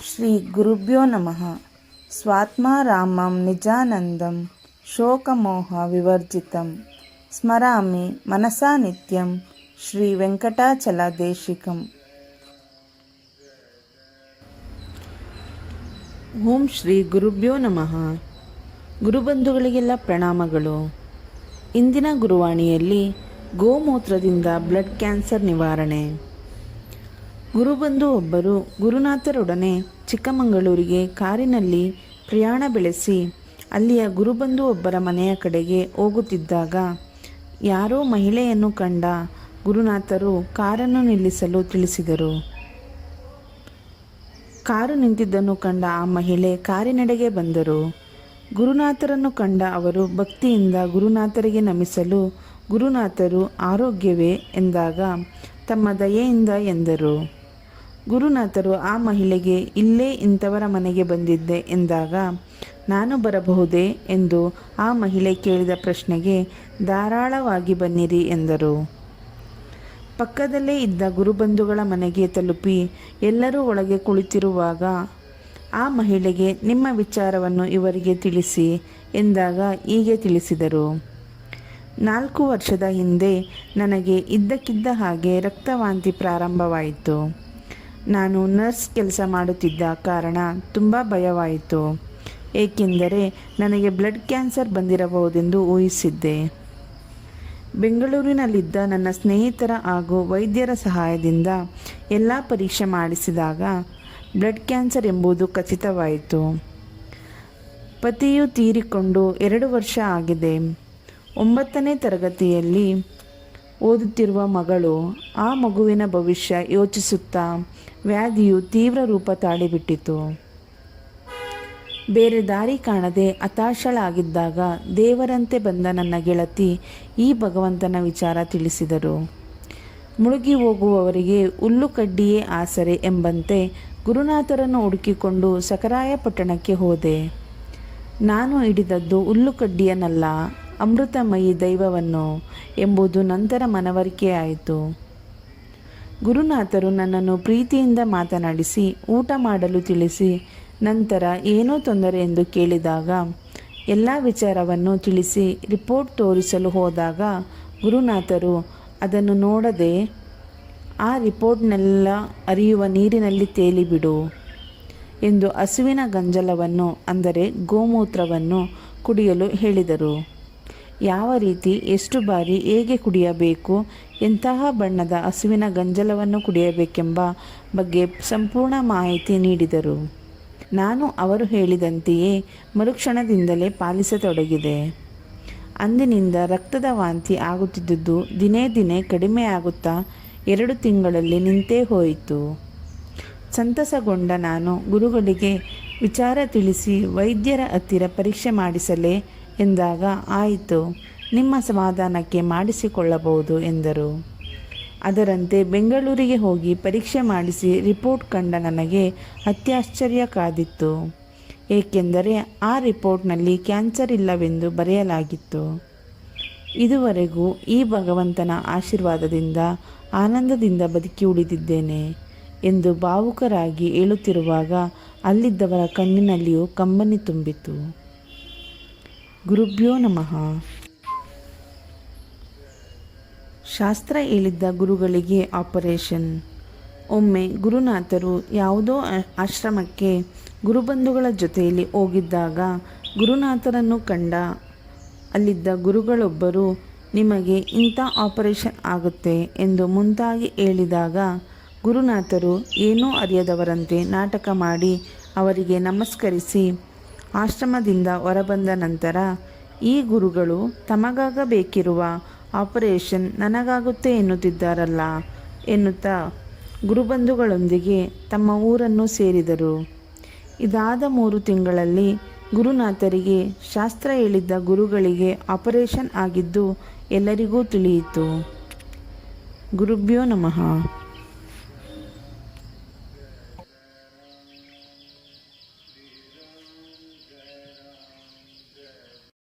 ಶ್ರೀ ಗುರುಭ್ಯೋ ನಮಃ. ಸ್ವಾತ್ಮಾರಾಮಂ ನಿಜಾನಂದಂ ಶೋಕಮೋಹ ವಿವರ್ಜಿತಂ ಸ್ಮರಾಮಿ ಮನಸಾ ನಿತ್ಯಂ ಶ್ರೀ ವೆಂಕಟಾಚಲದೇಶಿಕಂ. ಓಂ ಶ್ರೀ ಗುರುಭ್ಯೋ ನಮಃ. ಗುರುಬಂಧುಗಳಿಗೆಲ್ಲ ಪ್ರಣಾಮಗಳು. ಇಂದಿನ ಗುರುವಾಣಿಯಲ್ಲಿ ಗೋಮೂತ್ರದಿಂದ ಬ್ಲಡ್ ಕ್ಯಾನ್ಸರ್ ನಿವಾರಣೆ. ಗುರುಬಂಧು ಒಬ್ಬರು ಗುರುನಾಥರೊಡನೆ ಚಿಕ್ಕಮಗಳೂರಿಗೆ ಕಾರಿನಲ್ಲಿ ಪ್ರಯಾಣ ಬೆಳೆಸಿ ಅಲ್ಲಿಯ ಗುರುಬಂಧು ಒಬ್ಬರ ಮನೆಯ ಕಡೆಗೆ ಹೋಗುತ್ತಿದ್ದಾಗ ಯಾರೋ ಮಹಿಳೆಯನ್ನು ಕಂಡ ಗುರುನಾಥರು ಕಾರನ್ನು ನಿಲ್ಲಿಸಲು ತಿಳಿಸಿದರು. ಕಾರು ನಿಂತಿದ್ದನ್ನು ಕಂಡ ಆ ಮಹಿಳೆ ಕಾರಿನೆಡೆಗೆ ಬಂದರು. ಗುರುನಾಥರನ್ನು ಕಂಡ ಅವರು ಭಕ್ತಿಯಿಂದ ಗುರುನಾಥರಿಗೆ ನಮಿಸಲು ಗುರುನಾಥರು ಆರೋಗ್ಯವೇ ಎಂದಾಗ ತಮ್ಮ ದಯೆಯಿಂದ ಎಂದರು. ಗುರುನಾಥರು ಆ ಮಹಿಳೆಗೆ ಇಲ್ಲೇ ಇಂಥವರ ಮನೆಗೆ ಬಂದಿದ್ದೆ ಎಂದಾಗ ನಾನು ಬರಬಹುದೇ ಎಂದು ಆ ಮಹಿಳೆ ಕೇಳಿದ ಪ್ರಶ್ನೆಗೆ ಧಾರಾಳವಾಗಿ ಬನ್ನಿರಿ ಎಂದರು. ಪಕ್ಕದಲ್ಲೇ ಇದ್ದ ಗುರುಬಂಧುಗಳ ಮನೆಗೆ ತಲುಪಿ ಎಲ್ಲರೂ ಒಳಗೆ ಕುಳಿತಿರುವಾಗ ಆ ಮಹಿಳೆಗೆ ನಿಮ್ಮ ವಿಚಾರವನ್ನು ಇವರಿಗೆ ತಿಳಿಸಿ ಎಂದಾಗ ಹೀಗೆ ತಿಳಿಸಿದರು. 4 ವರ್ಷದ ಹಿಂದೆ ನನಗೆ ಇದ್ದಕ್ಕಿದ್ದ ಹಾಗೆ ರಕ್ತವಾಂತಿ ಪ್ರಾರಂಭವಾಯಿತು. ನಾನು ನರ್ಸ್ ಕೆಲಸ ಮಾಡುತ್ತಿದ್ದ ಕಾರಣ ತುಂಬ ಭಯವಾಯಿತು. ಏಕೆಂದರೆ ನನಗೆ ಬ್ಲಡ್ ಕ್ಯಾನ್ಸರ್ ಬಂದಿರಬಹುದೆಂದು ಊಹಿಸಿದ್ದೆ. ಬೆಂಗಳೂರಿನಲ್ಲಿದ್ದ ನನ್ನ ಸ್ನೇಹಿತರ ಹಾಗೂ ವೈದ್ಯರ ಸಹಾಯದಿಂದ ಎಲ್ಲ ಪರೀಕ್ಷೆ ಮಾಡಿಸಿದಾಗ ಬ್ಲಡ್ ಕ್ಯಾನ್ಸರ್ ಎಂಬುದು ಖಚಿತವಾಯಿತು. ಪತಿಯು ತೀರಿಕೊಂಡು 2 ವರ್ಷ ಆಗಿದೆ. 9ನೇ ತರಗತಿಯಲ್ಲಿ ಓದುತ್ತಿರುವ ಮಗಳು, ಆ ಮಗುವಿನ ಭವಿಷ್ಯ ಯೋಚಿಸುತ್ತಾ ವ್ಯಾಧಿಯು ತೀವ್ರ ರೂಪ ತಾಳಿಬಿಟ್ಟಿತು. ಬೇರೆ ದಾರಿ ಕಾಣದೆ ಹತಾಶಳಾಗಿದ್ದಾಗ ದೇವರಂತೆ ಬಂದ ನನ್ನ ಗೆಳತಿ ಈ ಭಗವಂತನ ವಿಚಾರ ತಿಳಿಸಿದರು. ಮುಳುಗಿ ಹೋಗುವವರಿಗೆ ಹುಲ್ಲು ಕಡ್ಡಿಯೇ ಆಸರೆ ಎಂಬಂತೆ ಗುರುನಾಥರನ್ನು ಹುಡುಕಿಕೊಂಡು ಸಕರಾಯ ಪಟ್ಟಣಕ್ಕೆ ಹೋದೆ. ನಾನು ಹಿಡಿದದ್ದು ಹುಲ್ಲು ಕಡ್ಡಿಯನ್ನಲ್ಲ, ಅಮೃತಮಯಿ ದೈವವನ್ನು ಎಂಬುದು ನಂತರ ಮನವರಿಕೆಯಾಯಿತು. ಗುರುನಾಥರು ನನ್ನನ್ನು ಪ್ರೀತಿಯಿಂದ ಮಾತನಾಡಿಸಿ ಊಟ ಮಾಡಲು ತಿಳಿಸಿ ನಂತರ ಏನೋ ತೊಂದರೆ ಎಂದು ಕೇಳಿದಾಗ ಎಲ್ಲ ವಿಚಾರವನ್ನು ತಿಳಿಸಿ ರಿಪೋರ್ಟ್ ತೋರಿಸಲು ಹೋದಾಗ ಗುರುನಾಥರು ಅದನ್ನು ನೋಡದೆ ಆ ರಿಪೋರ್ಟ್ನೆಲ್ಲ ಹರಿಯುವ ನೀರಿನಲ್ಲಿ ತೇಲಿಬಿಡು ಎಂದು ಹಸುವಿನ ಗಂಜಲವನ್ನು ಅಂದರೆ ಗೋಮೂತ್ರವನ್ನು ಕುಡಿಯಲು ಹೇಳಿದರು. ಯಾವ ರೀತಿ, ಎಷ್ಟು ಬಾರಿ, ಹೇಗೆ ಕುಡಿಯಬೇಕು, ಎಂತಹ ಬಣ್ಣದ ಹಸುವಿನ ಗಂಜಲವನ್ನು ಕುಡಿಯಬೇಕೆಂಬ ಬಗ್ಗೆ ಸಂಪೂರ್ಣ ಮಾಹಿತಿ ನೀಡಿದರು. ನಾನು ಅವರು ಹೇಳಿದಂತೆಯೇ ಮರುಕ್ಷಣದಿಂದಲೇ ಪಾಲಿಸತೊಡಗಿದೆ. ಅಂದಿನಿಂದ ರಕ್ತದ ವಾಂತಿ ಆಗುತ್ತಿದ್ದುದು ದಿನೇ ದಿನೇ ಕಡಿಮೆಯಾಗುತ್ತಾ 2 ತಿಂಗಳಲ್ಲಿ ನಿಂತೇ ಹೋಯಿತು. ಸಂತಸಗೊಂಡ ನಾನು ಗುರುಗಳಿಗೆ ವಿಚಾರ ತಿಳಿಸಿ ವೈದ್ಯರ ಹತ್ತಿರ ಪರೀಕ್ಷೆ ಮಾಡಿಸಲೇ ಎಂದಾಗ ಆಯಿತು, ನಿಮ್ಮ ಸಮಾಧಾನಕ್ಕೆ ಮಾಡಿಸಿಕೊಳ್ಳಬಹುದು ಎಂದರು. ಅದರಂತೆ ಬೆಂಗಳೂರಿಗೆ ಹೋಗಿ ಪರೀಕ್ಷೆ ಮಾಡಿಸಿ ರಿಪೋರ್ಟ್ ಕಂಡ ನನಗೆ ಅತ್ಯಾಶ್ಚರ್ಯ ಕಾದಿತ್ತು. ಏಕೆಂದರೆ ಆ ರಿಪೋರ್ಟ್ನಲ್ಲಿ ಕ್ಯಾನ್ಸರ್ ಇಲ್ಲವೆಂದು ಬರೆಯಲಾಗಿತ್ತು. ಇದುವರೆಗೂ ಈ ಭಗವಂತನ ಆಶೀರ್ವಾದದಿಂದ ಆನಂದದಿಂದ ಬದುಕಿ ಉಳಿದಿದ್ದೇನೆ ಎಂದು ಭಾವುಕರಾಗಿ ಹೇಳುತ್ತಿರುವಾಗ ಅಲ್ಲಿದ್ದವರ ಕಣ್ಣಿನಲ್ಲಿಯೂ ಕಂಬನಿ ತುಂಬಿತು. ಗುರುಭ್ಯೋ ನಮಃ. ಶಾಸ್ತ್ರ ಹೇಳಿದ್ದ ಗುರುಗಳಿಗೆ ಆಪರೇಷನ್. ಒಮ್ಮೆ ಗುರುನಾಥರು ಯಾವುದೋ ಆಶ್ರಮಕ್ಕೆ ಗುರುಬಂಧುಗಳ ಜೊತೆಯಲ್ಲಿ ಹೋಗಿದ್ದಾಗ ಗುರುನಾಥರನ್ನು ಕಂಡ ಅಲ್ಲಿದ್ದ ಗುರುಗಳೊಬ್ಬರು ನಿಮಗೆ ಇಂಥ ಆಪರೇಷನ್ ಆಗುತ್ತೆ ಎಂದು ಮುಂತಾಗಿ ಹೇಳಿದಾಗ ಗುರುನಾಥರು ಏನೂ ಅರಿಯದವರಂತೆ ನಾಟಕ ಮಾಡಿ ಅವರಿಗೆ ನಮಸ್ಕರಿಸಿ ಆಶ್ರಮದಿಂದ ಹೊರಬಂದ ನಂತರ ಈ ಗುರುಗಳು ತಮಗಾಗಬೇಕಿರುವ ಆಪರೇಷನ್ ನನಗಾಗುತ್ತೆ ಎನ್ನುತ್ತಿದ್ದಾರಲ್ಲ ಎನ್ನುತ್ತಾ ಗುರುಬಂಧುಗಳೊಂದಿಗೆ ತಮ್ಮ ಊರನ್ನು ಸೇರಿದರು. ಇದಾದ 3 ತಿಂಗಳಲ್ಲಿ ಗುರುನಾಥರಿಗೆ ಶಾಸ್ತ್ರ ಹೇಳಿದ್ದ ಗುರುಗಳಿಗೆ ಆಪರೇಷನ್ ಆಗಿದ್ದು ಎಲ್ಲರಿಗೂ ತಿಳಿಯಿತು. ಗುರುಭ್ಯೋ ನಮಃ.